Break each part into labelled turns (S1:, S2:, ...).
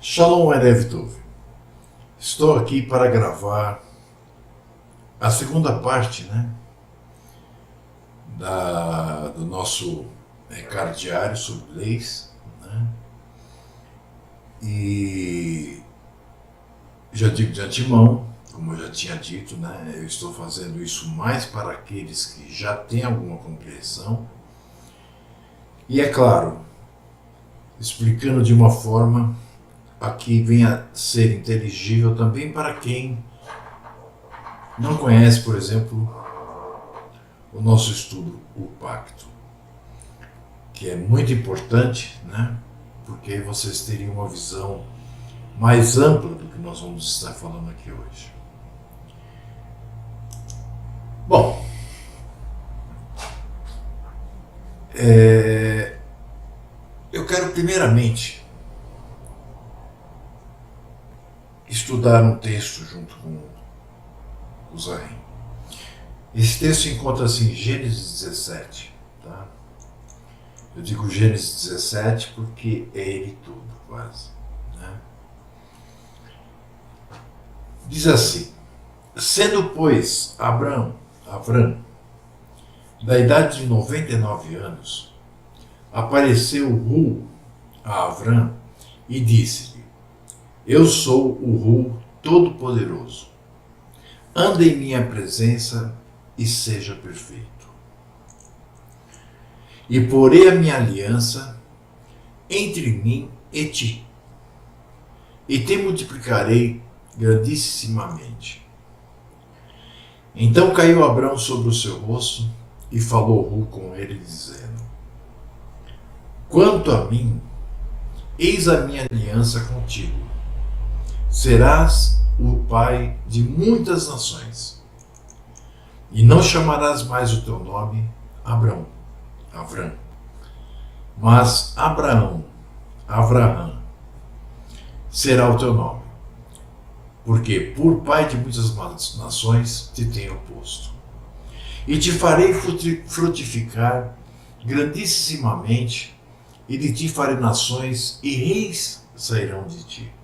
S1: Shalom Erev Tov. Estou aqui para gravar a segunda parte, do nosso recado diário sobre leis, E já digo de antemão, como eu já tinha dito, eu estou fazendo isso mais para aqueles que já têm alguma compreensão e, é claro, explicando de uma forma a que venha a ser inteligível também para quem não conhece, por exemplo, o nosso estudo, o Pacto, que é muito importante, porque vocês teriam uma visão mais ampla do que nós vamos estar falando aqui hoje. Bom, eu quero primeiramente estudar um texto junto com o Zahin. Esse texto se encontra-se em Gênesis 17, tá? Eu digo Gênesis 17 porque é ele tudo, quase. Diz assim: sendo, pois, Avram, da idade de 99 anos, apareceu Hu a Avram e disse-lhe: eu sou o Hu Todo-Poderoso. Anda em minha presença e seja perfeito. E porei a minha aliança entre mim e ti, e te multiplicarei grandissimamente. Então caiu Abrão sobre o seu rosto e falou Hu com ele, dizendo: quanto a mim, eis a minha aliança contigo. Serás o pai de muitas nações, e não chamarás mais o teu nome Avram, mas Avraham será o teu nome, porque por pai de muitas nações te tenho posto. E te farei frutificar grandissimamente, e de ti farei nações, e reis sairão de ti.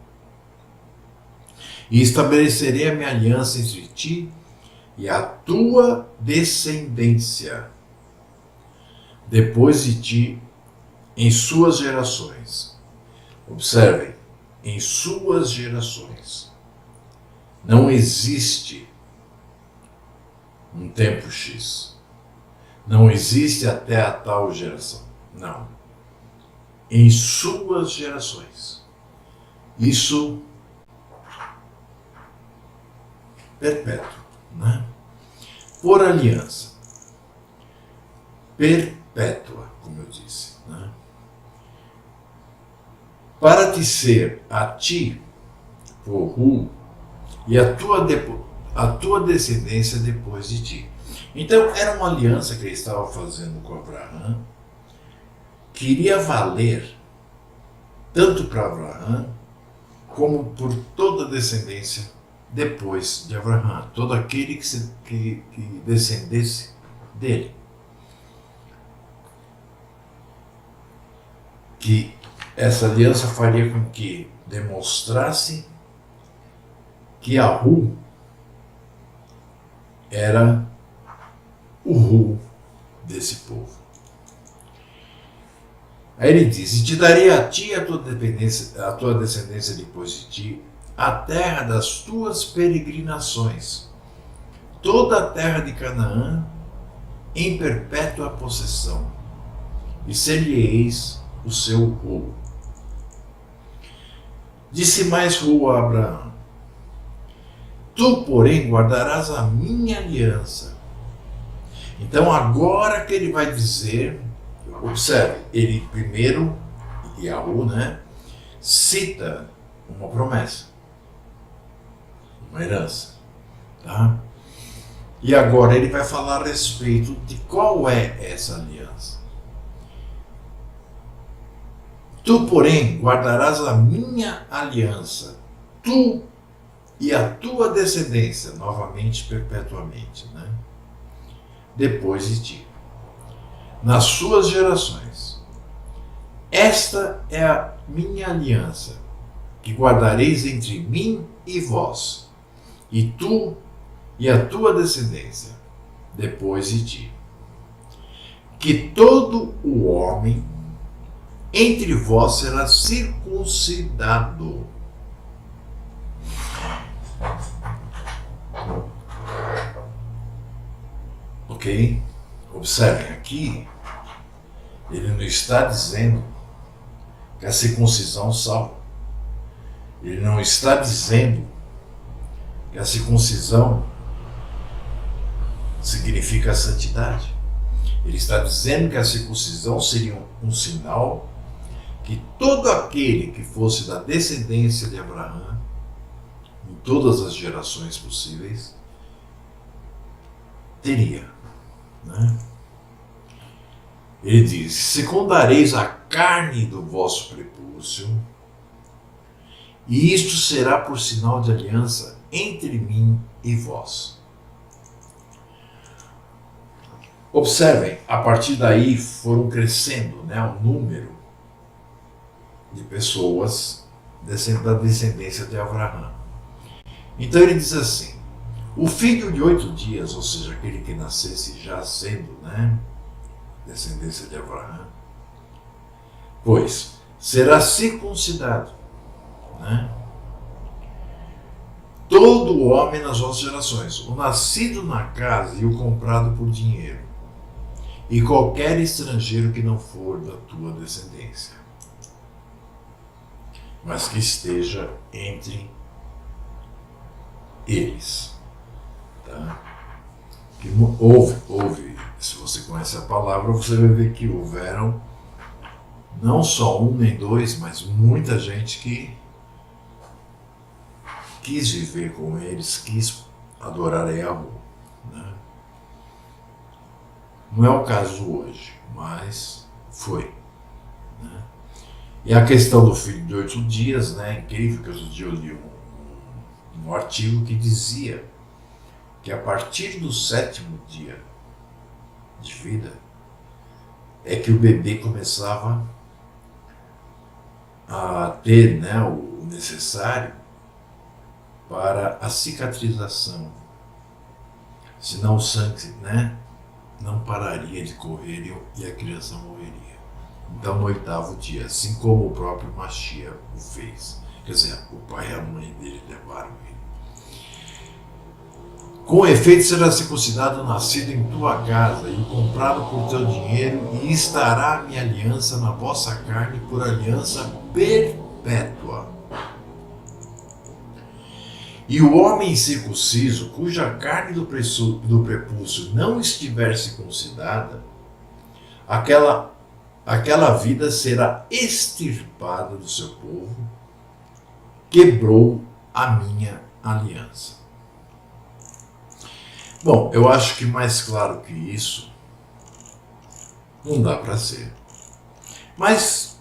S1: E estabelecerei a minha aliança entre ti e a tua descendência, depois de ti, em suas gerações. Observem, em suas gerações. Não existe um tempo X. Não existe até a tal geração. Não. Em suas gerações. Isso perpétuo, Por aliança. Perpétua, como eu disse, Para te ser a ti, por Hu, e a tua descendência depois de ti. Então, era uma aliança que ele estava fazendo com Abraão, que iria valer tanto para Abraão, como por toda a descendência depois de Abraão, todo aquele que descendesse dele. Que essa aliança faria com que demonstrasse que a Hu era o Hu desse povo. Aí ele diz: e te darei a ti a tua descendência depois de ti, a terra das tuas peregrinações, toda a terra de Canaã, em perpétua possessão, e ser-lhe-eis o seu Hu. Disse mais Hu a Abraão: tu, porém, guardarás a minha aliança. Então, agora que ele vai dizer, observe, ele primeiro, Yahu, cita uma promessa, uma herança, tá? E agora ele vai falar a respeito de qual é essa aliança. Tu, porém, guardarás a minha aliança, tu e a tua descendência, novamente, perpetuamente, depois de ti, nas suas gerações. Esta é a minha aliança que guardareis entre mim e vós, e tu e a tua descendência, depois de ti. Que todo o homem entre vós será circuncidado. Ok? Observem aqui, ele não está dizendo que a circuncisão salva. Ele não está dizendo que a circuncisão significa a santidade. Ele está dizendo que a circuncisão seria um sinal que todo aquele que fosse da descendência de Abraão, em todas as gerações possíveis, teria. Né? Ele diz: secundareis a carne do vosso prepúcio, e isto será por sinal de aliança entre mim e vós. Observem, a partir daí foram crescendo, o número de pessoas da descendência de Abraão. Então ele diz assim: o filho de 8 dias, ou seja, aquele que nascesse já sendo, descendência de Abraão, pois será circuncidado, todo o homem nas vossas gerações, o nascido na casa e o comprado por dinheiro, e qualquer estrangeiro que não for da tua descendência, mas que esteja entre eles. Tá? Que houve, se você conhece a palavra, você vai ver que houveram não só um nem dois, mas muita gente que quis viver com eles, quis adorar a Yahweh. Não é o caso hoje, mas foi. E a questão do filho de 8 dias, é incrível que outro dia eu li um artigo que dizia que a partir do 7º dia de vida é que o bebê começava a ter o necessário para a cicatrização. Senão o sangue não pararia de correr e a criança morreria. Então, no 8º dia, assim como o próprio Mashiach o fez, quer dizer, o pai e a mãe dele levaram ele. Com efeito será circuncidado o nascido em tua casa e o comprado por teu dinheiro, e estará a minha aliança na vossa carne por aliança perpétua. E o homem incircunciso, cuja carne do prepúcio não estiver circuncidada, aquela vida será extirpada do seu povo, quebrou a minha aliança. Bom, eu acho que mais claro que isso não dá para ser. Mas,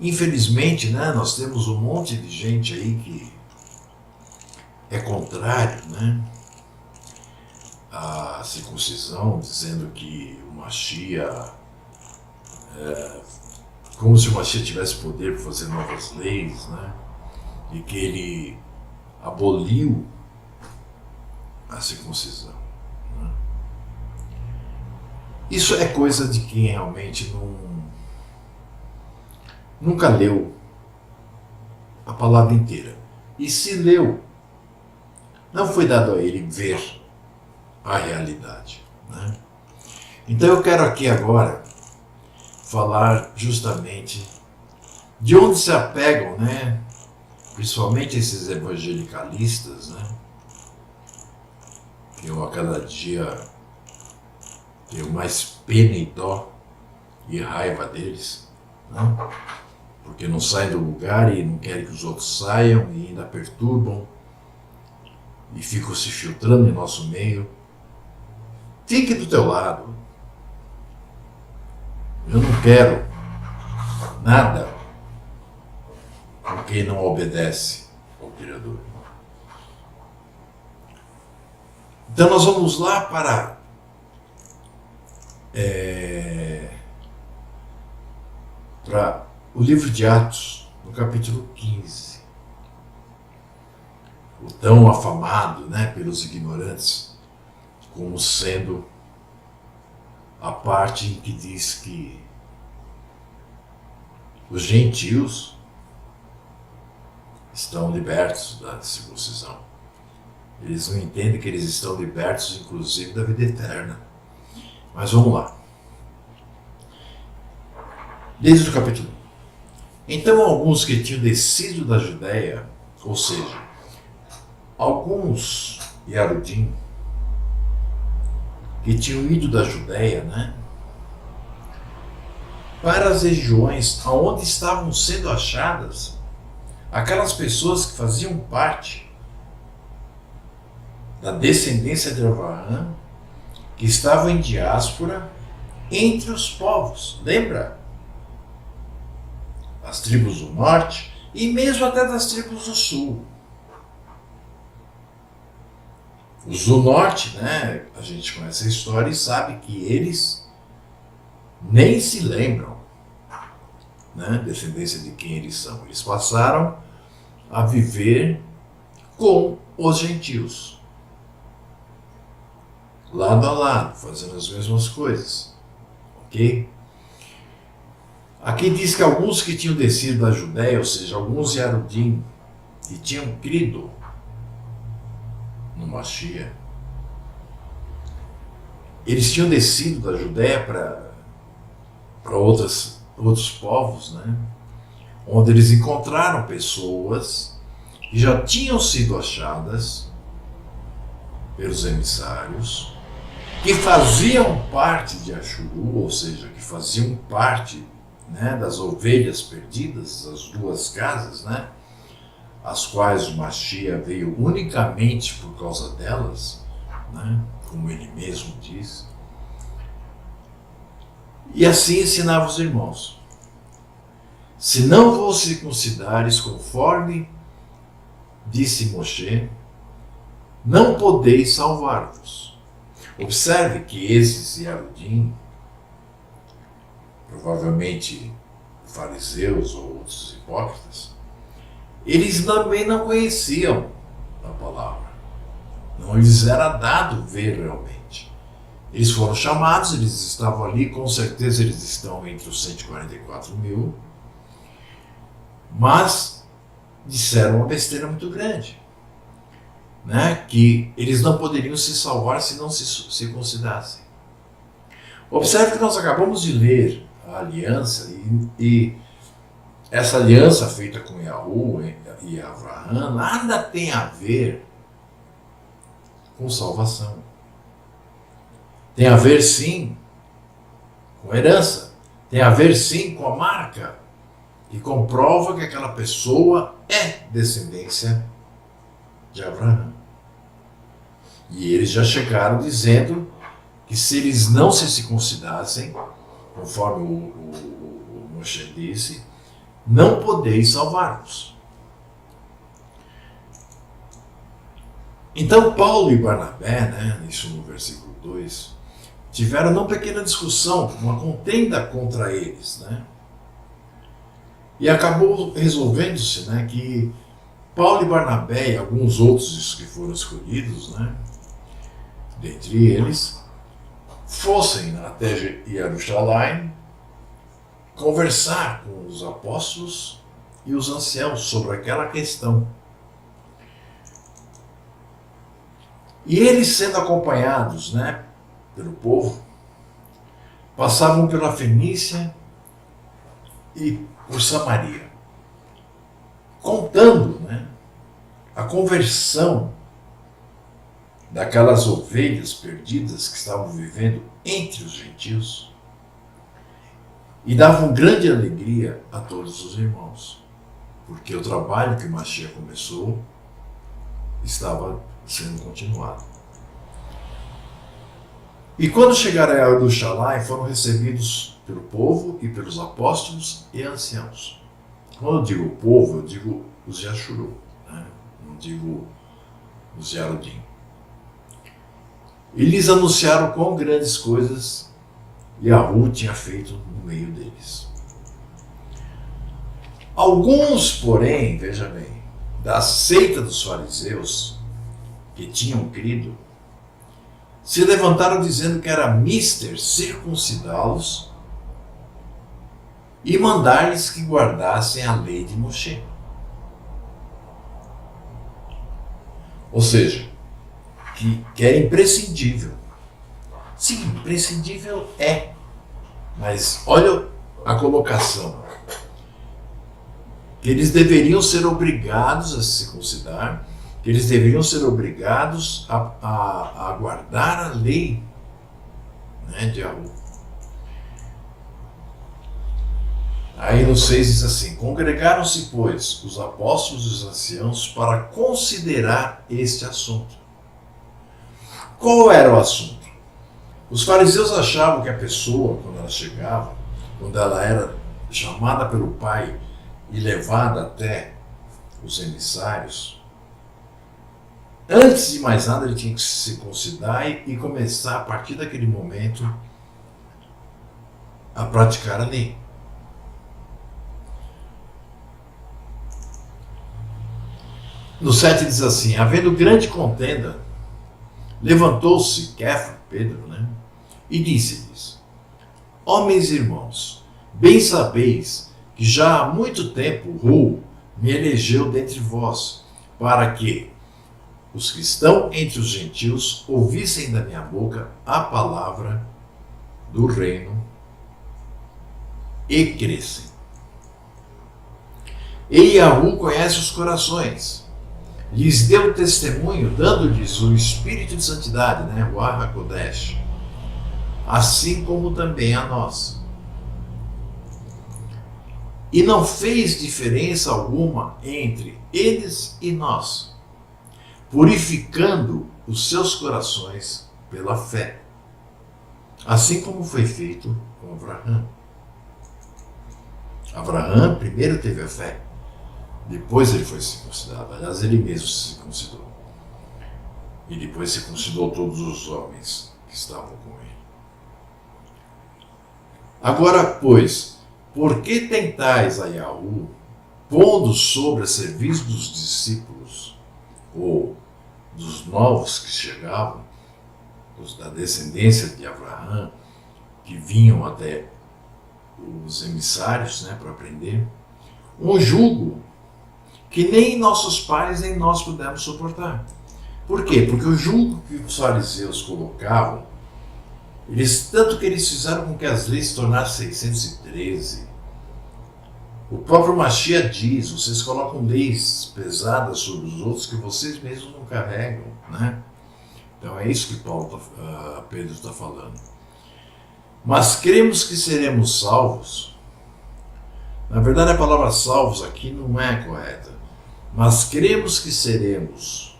S1: infelizmente, nós temos um monte de gente aí que é contrário, à circuncisão, dizendo que o Mashiach, como se o Mashiach tivesse poder para fazer novas leis, e que ele aboliu a circuncisão. Isso é coisa de quem realmente nunca leu a palavra inteira. E se leu, não foi dado a ele ver a realidade. Então eu quero aqui agora falar justamente de onde se apegam, principalmente esses evangelicalistas, que eu a cada dia tenho mais pena e dó e raiva deles, porque não saem do lugar e não querem que os outros saiam e ainda perturbam e ficam se filtrando em nosso meio. Fique do teu lado. Eu não quero nada com quem não obedece ao Criador. Então nós vamos lá para o livro de Atos, no capítulo 15. o tão afamado, né, pelos ignorantes, como sendo a parte em que diz que os gentios estão libertos da circuncisão. Eles não entendem que eles estão libertos, inclusive, da vida eterna. Mas vamos lá. Desde o capítulo 1. Então alguns que tinham descido da Judéia, ou seja, alguns Yarudim, que tinham ido da Judéia, né, para as regiões onde estavam sendo achadas aquelas pessoas que faziam parte da descendência de Abraão, que estavam em diáspora entre os povos. Lembra? As tribos do norte e mesmo até das tribos do sul. Os do norte, né, a gente conhece a história e sabe que eles nem se lembram, né, descendência de quem eles são. Eles passaram a viver com os gentios, lado a lado, fazendo as mesmas coisas, ok? Aqui diz que alguns que tinham descido da Judéia, ou seja, alguns Yarudim, que tinham crido no Mashiach, eles tinham descido da Judéia para outros povos, né? Onde eles encontraram pessoas que já tinham sido achadas pelos emissários, que faziam parte de Ashuru, ou seja, que faziam parte, né, das ovelhas perdidas, das duas casas, né, as quais o Mashiach veio unicamente por causa delas, né, como ele mesmo diz. E assim ensinava os irmãos: se não vos circuncidares conforme disse Moshe, não podeis salvar-vos. Observe que esses Yarudim, provavelmente fariseus ou outros hipócritas, eles também não conheciam a palavra. Não lhes era dado ver realmente. Eles foram chamados, eles estavam ali, com certeza eles estão entre os 144 mil, mas disseram uma besteira muito grande, né? Que eles não poderiam se salvar se não se circuncidassem. Observe que nós acabamos de ler a aliança e essa aliança feita com Yahu e Abraão nada tem a ver com salvação. Tem a ver sim com herança, tem a ver sim com a marca que comprova que aquela pessoa é descendência de Abraão. E eles já chegaram dizendo que se eles não se circuncidassem, conforme o Moshe disse, não podeis salvar-vos. Então Paulo e Barnabé, né, isso no versículo 2, tiveram uma pequena discussão, uma contenda contra eles, né? E acabou resolvendo-se, né, que Paulo e Barnabé e alguns outros que foram escolhidos, né, dentre eles, fossem até Jerusalém conversar com os apóstolos e os anciãos sobre aquela questão. E eles, sendo acompanhados, né, pelo povo, passavam pela Fenícia e por Samaria, contando, né, a conversão daquelas ovelhas perdidas que estavam vivendo entre os gentios, e davam grande alegria a todos os irmãos, porque o trabalho que Mashiach começou estava sendo continuado. E quando chegaram a Jerusalém, foram recebidos pelo povo e pelos apóstolos e anciãos. Quando eu digo povo, eu digo os Yashuru, né? Não digo os Yarudim. E lhes anunciaram quão grandes coisas Yahu tinha feito no meio deles. Alguns, porém, veja bem, da seita dos fariseus, que tinham crido, se levantaram dizendo que era mister circuncidá-los e mandar-lhes que guardassem a lei de Moshe. Ou seja, que era imprescindível. Sim, imprescindível é. Mas olha a colocação. Que eles deveriam ser obrigados a se circuncidar, que eles deveriam ser obrigados a guardar a lei, né, de Yahweh. Aí no 6 diz assim: congregaram-se, pois, os apóstolos e os anciãos para considerar este assunto. Qual era o assunto? Os fariseus achavam que a pessoa, quando ela chegava, quando ela era chamada pelo pai e levada até os emissários, antes de mais nada ele tinha que se circuncidar e começar a partir daquele momento a praticar a lei. No 7 diz assim: havendo grande contenda, levantou-se Kefa, Pedro, né, e disse-lhes: homens e irmãos, bem sabeis que já há muito tempo Ru me elegeu dentre vós, para que os que estão entre os gentios ouvissem da minha boca a palavra do reino e crescem. E Yahweh conhece os corações, lhes deu testemunho, dando-lhes o Espírito de Santidade, né, o Ruach HaKodesh, assim como também a nós. E não fez diferença alguma entre eles e nós, purificando os seus corações pela fé, assim como foi feito com Abraão. Abraão primeiro teve a fé, depois ele foi circuncidado. Aliás, ele mesmo se circuncidou. E depois circuncidou todos os homens que estavam com ele. Agora, pois, por que tentais a Yahweh, pondo sobre a serviço dos discípulos, ou dos novos que chegavam, os da descendência de Abraão, que vinham até os emissários, né, para aprender, um jugo que nem nossos pais nem nós pudemos suportar. Por quê? Porque o jugo que os fariseus colocavam, tanto que eles fizeram com que as leis se tornassem 613. O próprio Mashiach diz: vocês colocam leis pesadas sobre os outros que vocês mesmos não carregam, né? Então é isso que Pedro está falando. Mas cremos que seremos salvos. Na verdade, a palavra salvos aqui não é correta. Mas cremos que seremos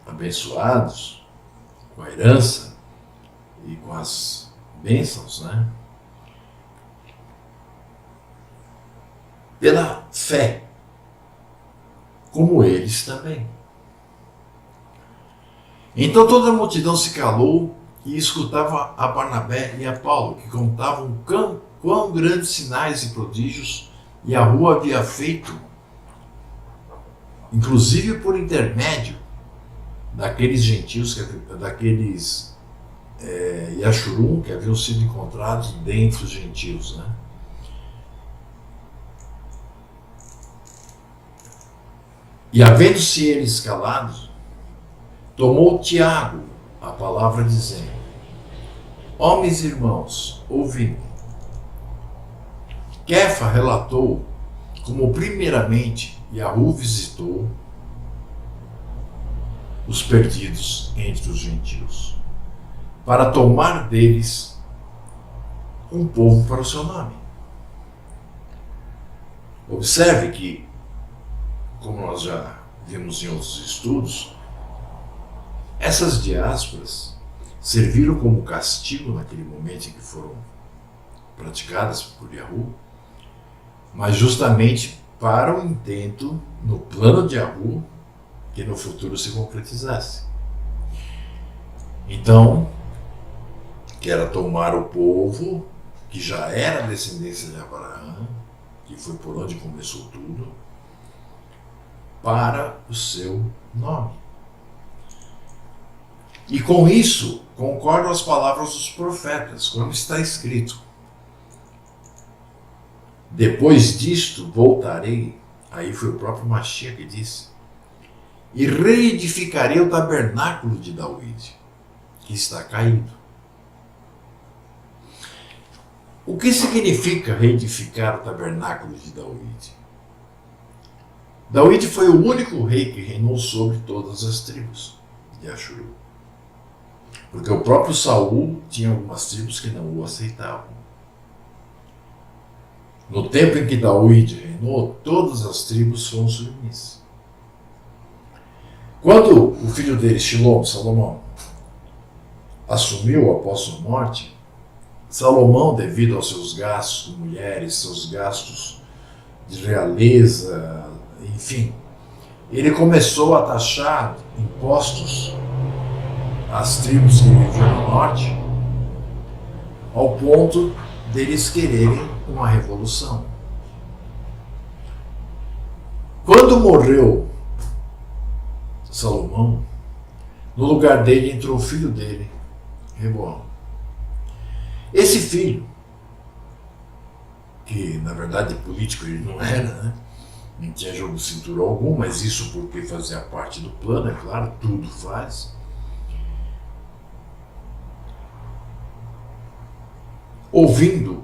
S1: abençoados com a herança e com as bênçãos, né? Pela fé, como eles também. Então toda a multidão se calou e escutava a Barnabé e a Paulo, que contavam quão grandes sinais e prodígios Yahweh havia feito, inclusive por intermédio daqueles gentios, daqueles Yashurum, que haviam sido encontrados dentre os gentios, né? E havendo-se eles calados, tomou Tiago a palavra, dizendo: homens e irmãos, ouvi-me. Kefa relatou como primeiramente Yahweh visitou os perdidos entre os gentios, para tomar deles um povo para o seu nome. Observe que, como nós já vimos em outros estudos, essas diásporas serviram como castigo naquele momento em que foram praticadas por Yahweh, mas justamente para o intento, no plano de Yahweh, que no futuro se concretizasse. Então, que era tomar o povo, que já era descendência de Abraão, que foi por onde começou tudo, para o seu nome. E com isso, concordam as palavras dos profetas, como está escrito. Depois disto voltarei, aí foi o próprio Mashiach que disse, e reedificarei o tabernáculo de David, que está caído. O que significa reedificar o tabernáculo de David? David foi o único rei que reinou sobre todas as tribos de Ashur. Porque o próprio Saul tinha algumas tribos que não o aceitavam. No tempo em que David reinou, todas as tribos foram submissas. Quando o filho dele, Salomão, assumiu após sua morte, Salomão, devido aos seus gastos com mulheres, seus gastos de realeza, enfim, ele começou a taxar impostos às tribos que viviam no norte, ao ponto deles quererem uma revolução. Quando morreu Salomão, no lugar dele entrou o filho dele, Reboão. Esse filho, que na verdade político ele não era, né? Não tinha jogo de cintura algum, mas isso porque fazia parte do plano, é claro, tudo faz. Ouvindo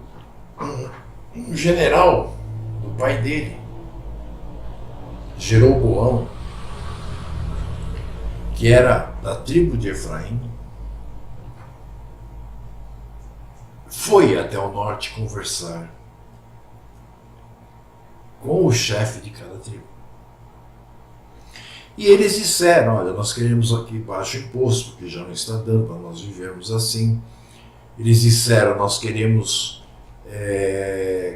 S1: um general do pai dele, Jeroboão, que era da tribo de Efraim, foi até o norte conversar com o chefe de cada tribo. E eles disseram, olha, nós queremos aqui baixo imposto, porque já não está dando para nós vivermos assim. Eles disseram, nós queremos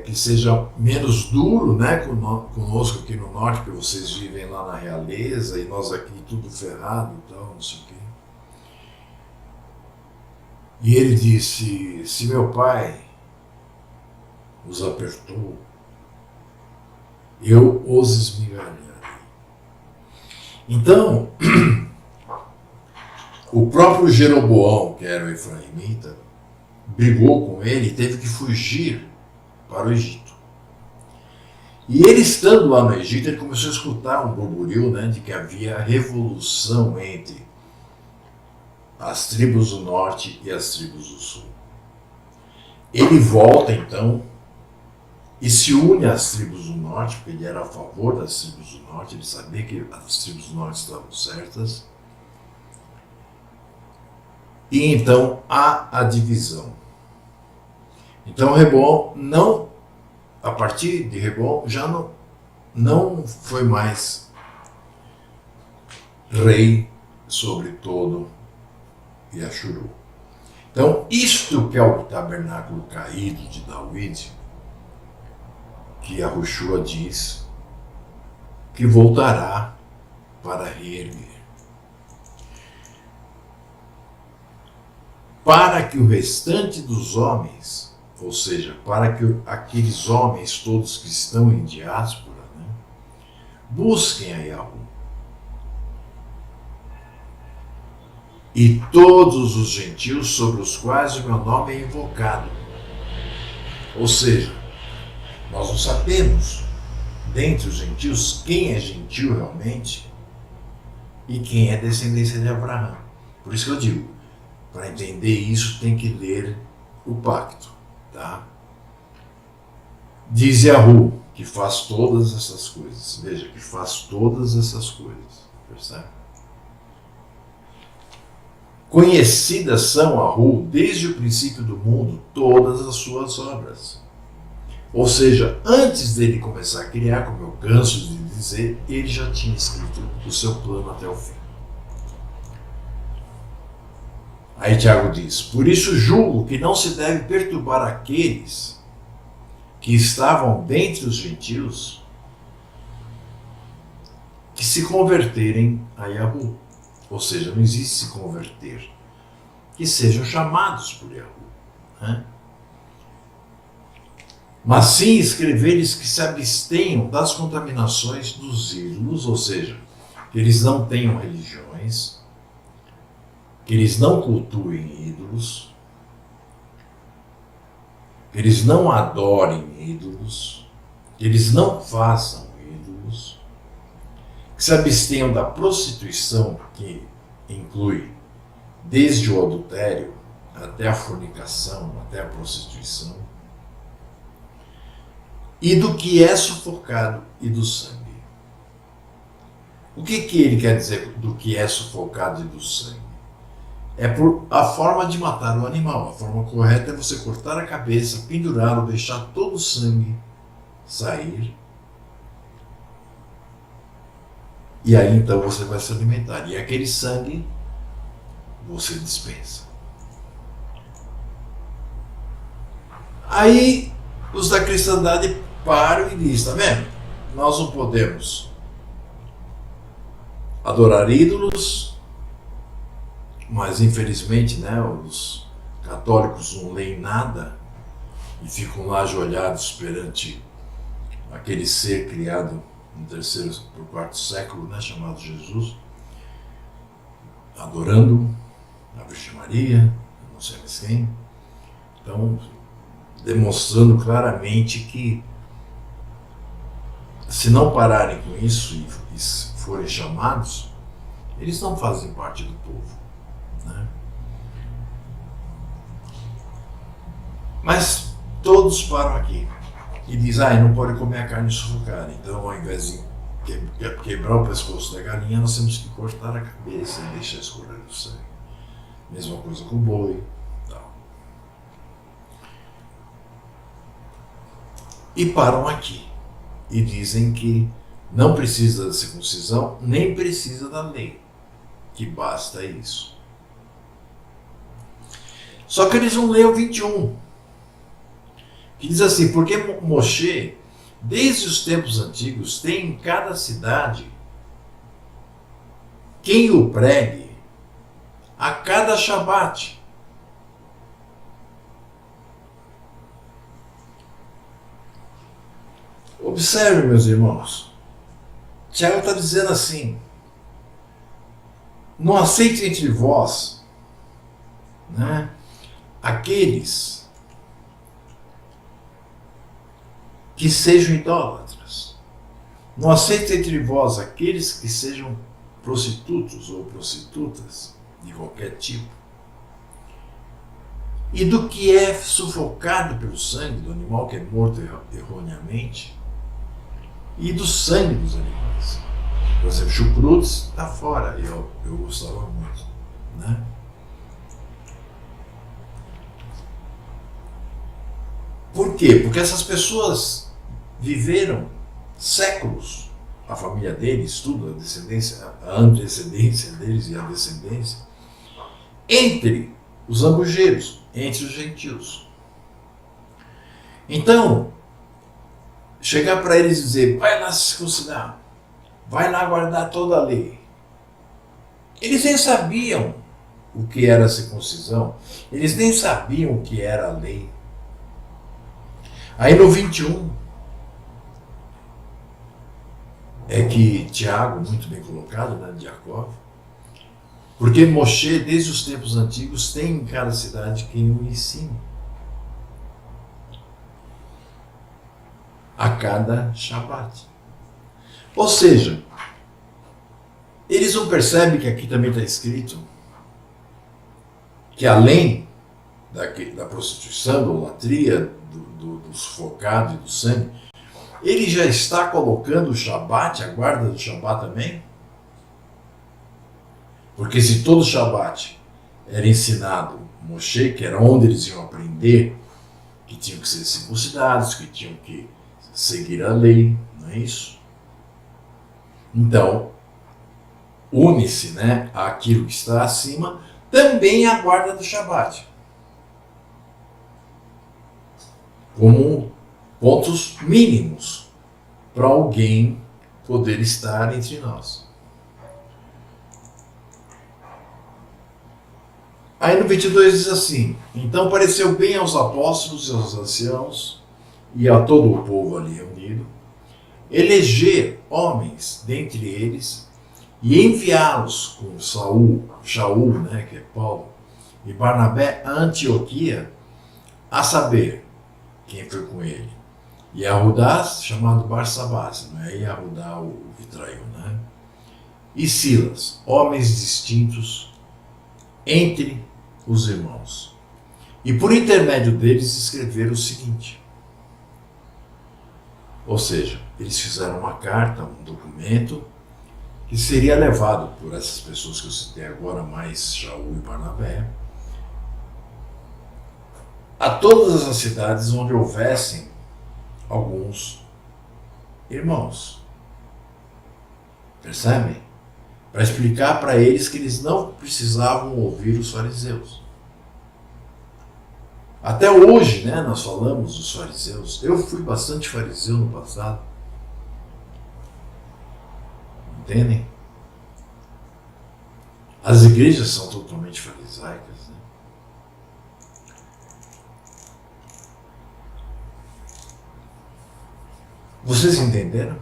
S1: que seja menos duro, né, conosco aqui no norte, porque vocês vivem lá na realeza e nós aqui tudo ferrado e tal, não sei o quê. E ele disse, se meu pai os apertou, eu os esmigalharei. Então, o próprio Jeroboão, que era o efraimita, brigou com ele e teve que fugir para o Egito. E ele estando lá no Egito, ele começou a escutar um burburinho, né, de que havia revolução entre as tribos do norte e as tribos do sul. Ele volta então e se une às tribos do norte, porque ele era a favor das tribos do norte, ele sabia que as tribos do norte estavam certas. E então há a divisão. Então Reboão não, a partir de Reboão, já não foi mais rei sobre todo Ashur. Então, isto que é o tabernáculo caído de David, que a Yahushua diz que voltará para reerguer. Para que o restante dos homens, ou seja, para que aqueles homens todos que estão em diáspora, né, busquem a Yahu. E todos os gentios sobre os quais o meu nome é invocado. Ou seja, nós não sabemos, dentre os gentios, quem é gentio realmente e quem é descendência de Abraão. Por isso que eu digo, para entender isso tem que ler o pacto. Tá? Diz Yahu que faz todas essas coisas. Veja, que faz todas essas coisas. Percebe? Conhecidas são a Hu desde o princípio do mundo todas as suas obras. Ou seja, antes dele começar a criar, como eu canso de dizer, ele já tinha escrito o seu plano até o fim. Aí Tiago diz, por isso julgo que não se deve perturbar aqueles que estavam dentre os gentios que se converterem a Yahu. Ou seja, não existe se converter. Que sejam chamados por Yahu. Né? mas sim escrever-lhes que se abstenham das contaminações dos ídolos, ou seja, que eles não tenham religiões, que eles não cultuem ídolos, que eles não adorem ídolos, que eles não façam ídolos, que se abstenham da prostituição, que inclui desde o adultério até a fornicação, até a prostituição, e do que é sufocado e do sangue. O que ele quer dizer do que é sufocado e do sangue? É por a forma de matar o animal. A forma correta é você cortar a cabeça, pendurá-lo, deixar todo o sangue sair. E aí então você vai se alimentar. E aquele sangue você dispensa. Aí os da cristandade param e dizem, tá vendo? Nós não podemos adorar ídolos, mas infelizmente, né, os católicos não leem nada e ficam lá ajoelhados perante aquele ser criado no terceiro para o quarto século, né, chamado Jesus, adorando a Virgem Maria, não sei mais quem. Então, demonstrando claramente que se não pararem com isso e forem chamados, eles não fazem parte do povo, né? Mas todos param aqui e dizem, não pode comer a carne sufocada. Então, ao invés de quebrar o pescoço da galinha, nós temos que cortar a cabeça e deixar escorrer o sangue. Mesma coisa com o boi. Tal. E param aqui e dizem que não precisa da circuncisão, nem precisa da lei, que basta isso. Só que eles vão ler o 21, que diz assim, porque Moshe, desde os tempos antigos, tem em cada cidade quem o pregue a cada Shabat. Observe, meus irmãos, Tiago está dizendo assim, não aceite entre vós, né, aqueles que sejam idólatras. Não aceite entre vós aqueles que sejam prostitutos ou prostitutas de qualquer tipo. E do que é sufocado pelo sangue do animal que é morto erroneamente, e do sangue dos animais. Por exemplo, chucrutes está fora, eu gostava muito, né? Por quê? Porque essas pessoas viveram séculos, a família deles, tudo, a descendência, a antecedência deles e a descendência, entre os zambujeiros, entre os gentios. Então, chegar para eles e dizer, vai lá se circuncidar, vai lá guardar toda a lei. Eles nem sabiam o que era a circuncisão, eles nem sabiam o que era a lei. Aí no 21, é que Tiago, muito bem colocado, né, de Jacó, porque Moshe, desde os tempos antigos, tem em cada cidade quem o ensina. A cada Shabat. Ou seja, eles não percebem que aqui também está escrito que além da prostituição, da idolatria, do sufocado e do sangue, ele já está colocando o Shabat, a guarda do Shabat também? Porque se todo Shabat era ensinado Moshe, que era onde eles iam aprender que tinham que ser circuncidados, que tinham que seguir a lei, não é isso? Então, une-se, né, àquilo que está acima, também a guarda do Shabat. Como pontos mínimos para alguém poder estar entre nós. Aí no 22 diz assim, então pareceu bem aos apóstolos e aos anciãos e a todo o povo ali reunido, eleger homens dentre eles e enviá-los com Shaul, né, que é Paulo, e Barnabé a Antioquia, a saber, quem foi com ele? Yahudá, chamado Barsabás, não é Yahudá o que traiu, né? E Silas, homens distintos entre os irmãos. E por intermédio deles escreveram o seguinte. Ou seja, eles fizeram uma carta, um documento, que seria levado por essas pessoas que eu citei agora, mais Shaul e Barnabé, a todas as cidades onde houvessem alguns irmãos. Percebem? Para explicar para eles que eles não precisavam ouvir os fariseus. Até hoje, né, nós falamos dos fariseus. Eu fui bastante fariseu no passado. Entendem? As igrejas são totalmente farisaicas. Né? Vocês entenderam?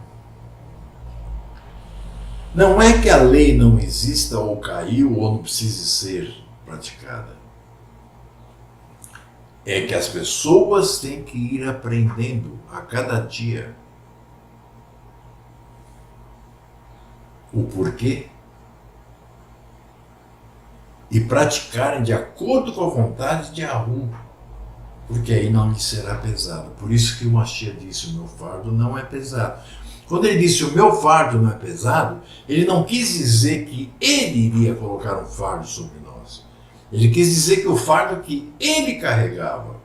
S1: Não é que a lei não exista ou caiu ou não precise ser praticada. É que as pessoas têm que ir aprendendo a cada dia o porquê e praticarem de acordo com a vontade de Yahu, porque aí não lhe será pesado. Por isso que o Mashiach disse, o meu fardo não é pesado. Quando ele disse o meu fardo não é pesado, ele não quis dizer que ele iria colocar um fardo sobre nós. Ele quis dizer que o fardo que ele carregava,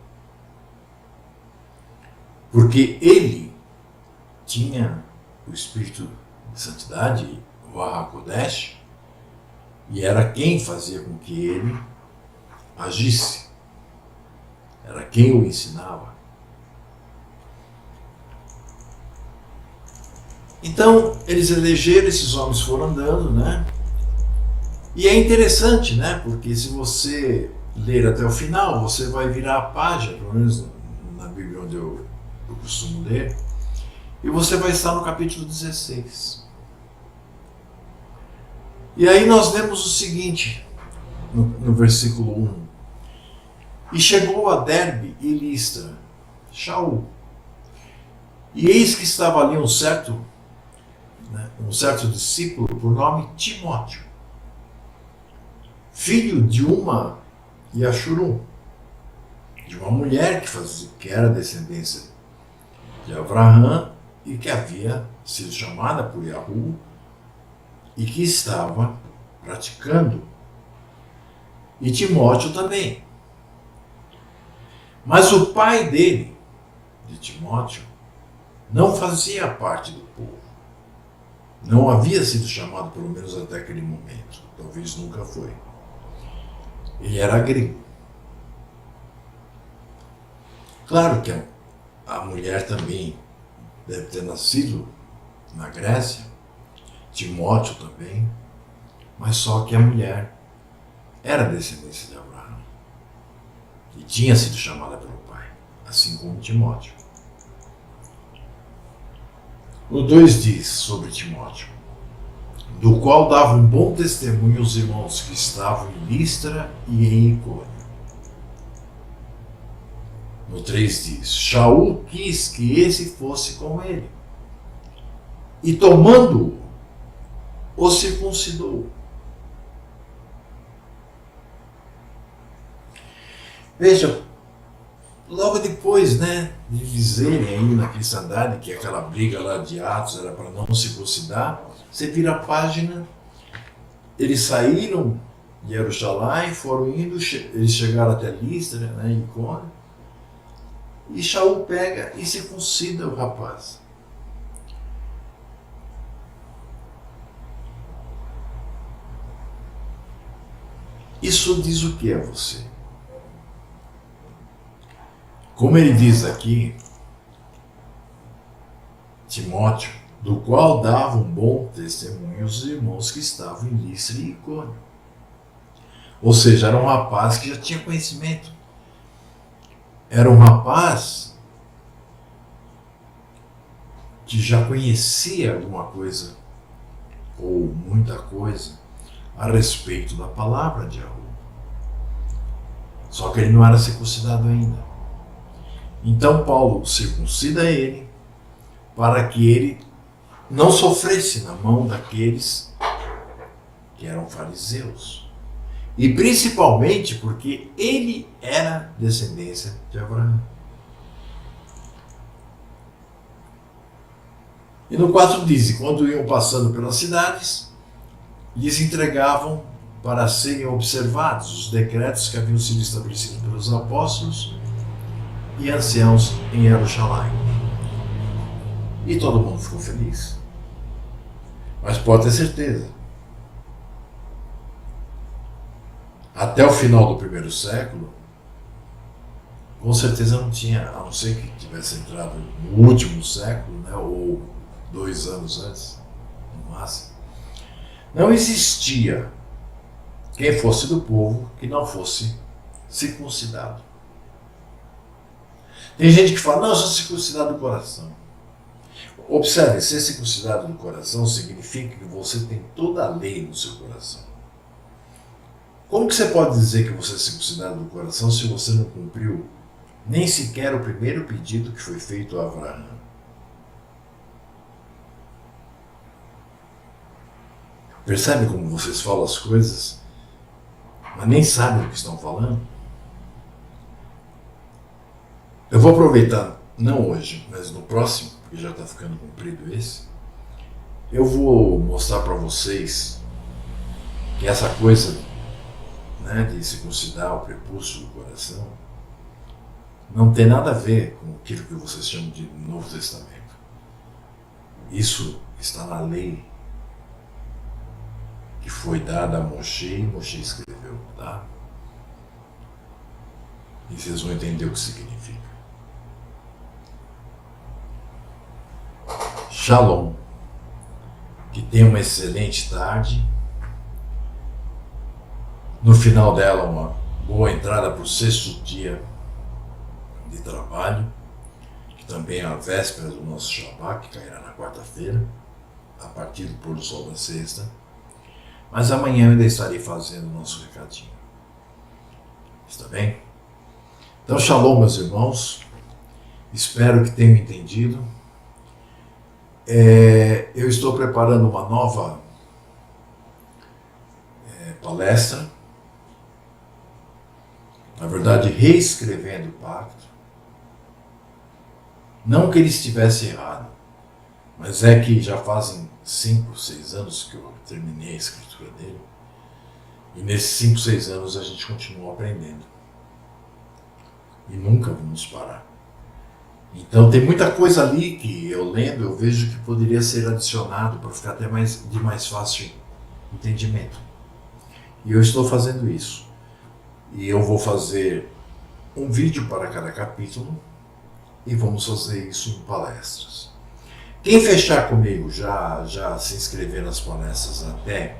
S1: porque ele tinha o Espírito de Santidade, o Hakodesh, e era quem fazia com que ele agisse. Era quem o ensinava. Então, eles elegeram, esses homens foram andando, né? E é interessante, né? Porque se você ler até o final, você vai virar a página, pelo menos na Bíblia onde eu costumo ler, e você vai estar no capítulo 16. E aí nós lemos o seguinte, no versículo 1. E chegou a Derbe e Listra, Shaul. E eis que estava ali um certo discípulo por nome Timóteo, filho de uma Yashurum, de uma mulher que era descendência de Abraão e que havia sido chamada por Yahu e que estava praticando. E Timóteo também. Mas o pai dele, de Timóteo, não fazia parte do povo. Não havia sido chamado, pelo menos até aquele momento. Talvez nunca foi. Ele era grego. Claro que a mulher também deve ter nascido na Grécia, Timóteo também, mas só que a mulher era descendência de Abraão e tinha sido chamada pelo pai, assim como Timóteo. O 2 diz sobre Timóteo, do qual dava um bom testemunho os irmãos que estavam em Listra e em Icônio. No 3 diz, Shaul quis que esse fosse com ele, e tomando-o, o circuncidou. Veja, logo depois, né, de dizerem aí na cristandade que aquela briga lá de Atos era para não circuncidar, você vira a página, eles saíram de Jerusalém, foram indo, eles chegaram até Listra, né, em Icônio, e Shaul pega e circuncida o rapaz. Isso diz o que a você? Como ele diz aqui, Timóteo, do qual dava um bom testemunho os irmãos que estavam em Listra e Icônio. Ou seja, era um rapaz que já tinha conhecimento. Era um rapaz que já conhecia alguma coisa, ou muita coisa, a respeito da palavra de Yahweh. Só que ele não era circuncidado ainda. Então Paulo circuncida ele para que ele não sofresse na mão daqueles que eram fariseus. E principalmente porque ele era descendência de Abraão. E no 4 diz, quando iam passando pelas cidades, lhes entregavam para serem observados os decretos que haviam sido estabelecidos pelos apóstolos e anciãos em Jerusalém. E todo mundo ficou feliz. Mas pode ter certeza, até o final do primeiro século, com certeza não tinha, a não ser que tivesse entrado no último século, né, ou 2 anos antes, no máximo, não existia quem fosse do povo que não fosse circuncidado. Tem gente que fala, não, eu sou circuncidado do coração. Observe, ser circuncidado do coração significa que você tem toda a lei no seu coração. Como que você pode dizer que você é circuncidado do coração se você não cumpriu nem sequer o primeiro pedido que foi feito a Abraão? Percebe como vocês falam as coisas, mas nem sabem o que estão falando? Eu vou aproveitar, não hoje, mas no próximo, porque já está ficando comprido esse, eu vou mostrar para vocês que essa coisa, né, de circuncidar o prepúcio do coração não tem nada a ver com aquilo que vocês chamam de Novo Testamento. Isso está na lei que foi dada a Moshe e Moshe escreveu, tá? E vocês vão entender o que significa. Shalom. Que tenha uma excelente tarde. No final dela, uma boa entrada para o 6º dia de trabalho, que também é a véspera do nosso Shabbat, que cairá na quarta-feira, a partir do pôr do sol da sexta. Mas amanhã eu ainda estarei fazendo o nosso recadinho. Está bem? Então, shalom, meus irmãos. Espero que tenham entendido. Eu estou preparando uma nova palestra. Na verdade, reescrevendo o pacto. Não que ele estivesse errado, mas é que já fazem 5, 6 anos que eu terminei a escritura dele. E nesses 5, 6 anos a gente continua aprendendo. E nunca vamos parar. Então tem muita coisa ali que eu lendo, eu vejo que poderia ser adicionado para ficar até de mais fácil entendimento. E eu estou fazendo isso. E eu vou fazer um vídeo para cada capítulo e vamos fazer isso em palestras. Quem fechar comigo, já se inscrever nas palestras até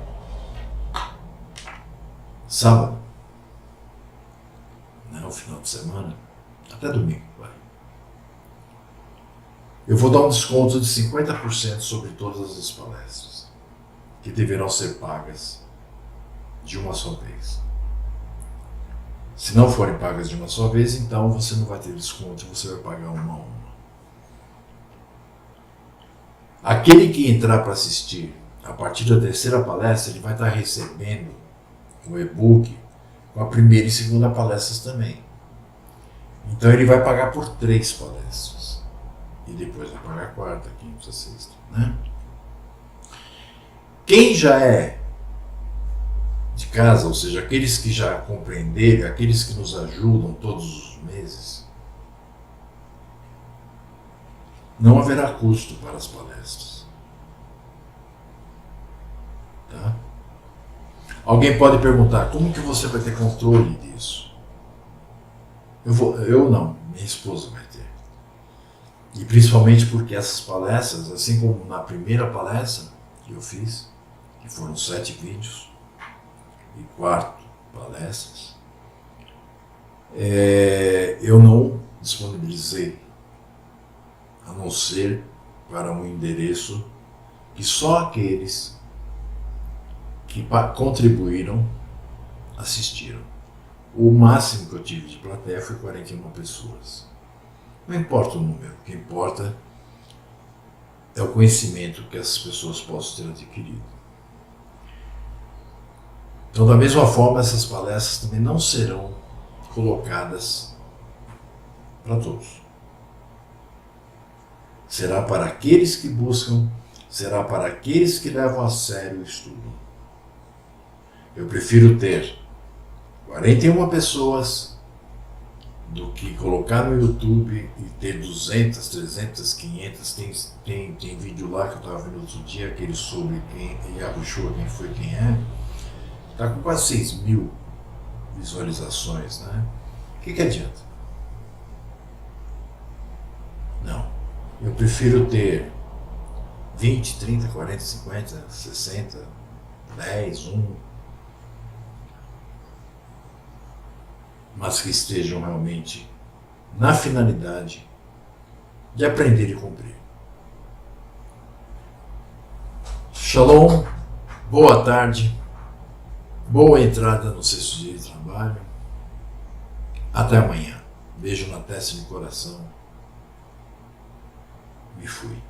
S1: sábado, não, final de semana, até domingo, vai. Eu vou dar um desconto de 50% sobre todas as palestras, que deverão ser pagas de uma só vez. Se não forem pagas de uma só vez, então você não vai ter desconto, você vai pagar uma a uma. Aquele que entrar para assistir a partir da 3ª palestra, ele vai estar recebendo o e-book com a 1ª e 2ª palestras também. Então ele vai pagar por 3 palestras. E depois vai pagar a 4ª, 5ª, 6ª, né? Quem já é de casa, ou seja, aqueles que já compreenderam, aqueles que nos ajudam todos os meses, não haverá custo para as palestras. Tá? Alguém pode perguntar, como que você vai ter controle disso? Eu não, minha esposa vai ter. E principalmente porque essas palestras, assim como na primeira palestra que eu fiz, que foram 7 vídeos e 4 palestras, eu não disponibilizei, a não ser para um endereço que só aqueles que contribuíram assistiram. O máximo que eu tive de plateia foi 41 pessoas. Não importa o número, o que importa é o conhecimento que essas pessoas possam ter adquirido. Então, da mesma forma, essas palestras também não serão colocadas para todos. Será para aqueles que buscam, será para aqueles que levam a sério o estudo. Eu prefiro ter 41 pessoas do que colocar no YouTube e ter 200, 300, 500. Tem vídeo lá que eu estava vendo outro dia, aquele sobre quem Yahushua, quem foi, quem é. Está com quase 6.000 visualizações, né? O que adianta? Não. Eu prefiro ter 20, 30, 40, 50, 60, 10, 1, mas que estejam realmente na finalidade de aprender e cumprir. Shalom, boa tarde, boa entrada no sexto dia de trabalho. Até amanhã. Beijo na testa e no coração. Me fui.